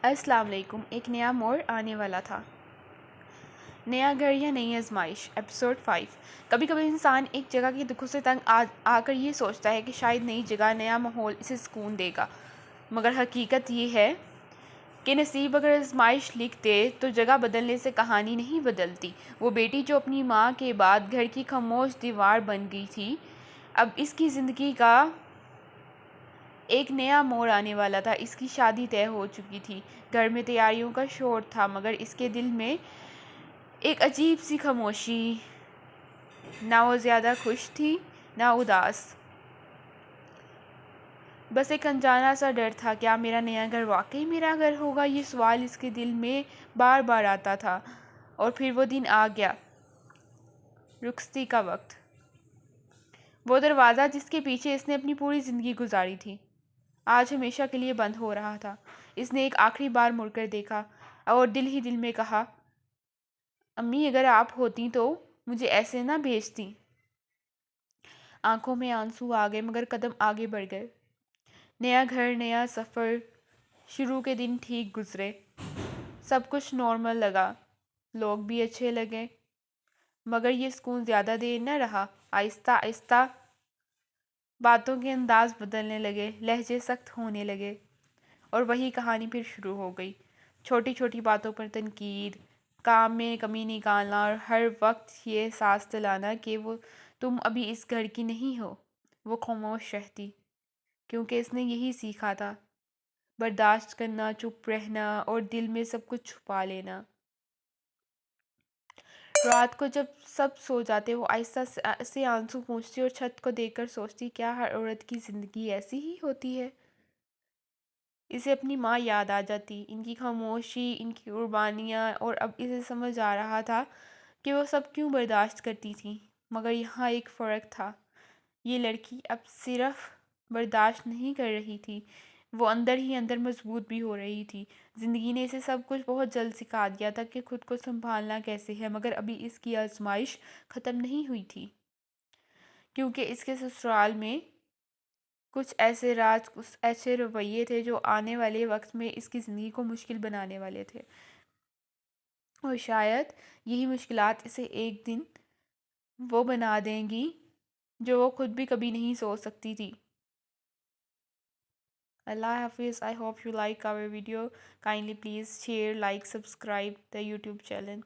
السلام علیکم۔ ایک نیا موڑ آنے والا تھا۔ نیا گھر یا نئی آزمائش، ایپیسوڈ 5۔ کبھی کبھی انسان ایک جگہ کے دکھوں سے تنگ آ کر یہ سوچتا ہے کہ شاید نئی جگہ، نیا ماحول اسے سکون دے گا، مگر حقیقت یہ ہے کہ نصیب اگر آزمائش لکھ دے تو جگہ بدلنے سے کہانی نہیں بدلتی۔ وہ بیٹی جو اپنی ماں کے بعد گھر کی خاموش دیوار بن گئی تھی، اب اس کی زندگی کا ایک نیا موڑ آنے والا تھا۔ اس کی شادی طے ہو چکی تھی، گھر میں تیاریوں کا شور تھا، مگر اس کے دل میں ایک عجیب سی خاموشی۔ نہ وہ زیادہ خوش تھی، نہ اداس، بس ایک انجانا سا ڈر تھا۔ کیا میرا نیا گھر واقعی میرا گھر ہوگا؟ یہ سوال اس کے دل میں بار بار آتا تھا۔ اور پھر وہ دن آ گیا، رخصتی کا وقت۔ وہ دروازہ جس کے پیچھے اس نے اپنی پوری زندگی گزاری تھی، آج ہمیشہ کے لیے بند ہو رہا تھا۔ اس نے ایک آخری بار مڑ کر دیکھا اور دل ہی دل میں کہا، امی اگر آپ ہوتی تو مجھے ایسے نہ بھیجتی۔ آنکھوں میں آنسو آ گئے، مگر قدم آگے بڑھ گئے۔ نیا گھر، نیا سفر۔ شروع کے دن ٹھیک گزرے، سب کچھ نارمل لگا، لوگ بھی اچھے لگے، مگر یہ سکون زیادہ دیر نہ رہا۔ آہستہ آہستہ باتوں کے انداز بدلنے لگے، لہجے سخت ہونے لگے، اور وہی کہانی پھر شروع ہو گئی۔ چھوٹی چھوٹی باتوں پر تنقید، کام میں کمی نکالنا، اور ہر وقت یہ احساس دلانا کہ تم ابھی اس گھر کی نہیں ہو۔ وہ خاموش رہتی، کیونکہ اس نے یہی سیکھا تھا، برداشت کرنا، چپ رہنا، اور دل میں سب کچھ چھپا لینا۔ رات کو جب سب سو جاتے، وہ آہستہ سے آنسو پونچھتی اور چھت کو دیکھ کر سوچتی، کیا ہر عورت کی زندگی ایسی ہی ہوتی ہے؟ اسے اپنی ماں یاد آ جاتی، ان کی خاموشی، ان کی قربانیاں، اور اب اسے سمجھ آ رہا تھا کہ وہ سب کیوں برداشت کرتی تھی۔ مگر یہاں ایک فرق تھا، یہ لڑکی اب صرف برداشت نہیں کر رہی تھی، وہ اندر ہی اندر مضبوط بھی ہو رہی تھی۔ زندگی نے اسے سب کچھ بہت جلد سکھا دیا تھا کہ خود کو سنبھالنا کیسے ہے، مگر ابھی اس کی آزمائش ختم نہیں ہوئی تھی، کیونکہ اس کے سسرال میں کچھ ایسے راز، کچھ ایسے رویے تھے جو آنے والے وقت میں اس کی زندگی کو مشکل بنانے والے تھے، اور شاید یہی مشکلات اسے ایک دن وہ بنا دیں گی جو وہ خود بھی کبھی نہیں سوچ سکتی تھی۔ Allah Hafiz. I hope you like our video. Kindly please share, like, subscribe the YouTube channel.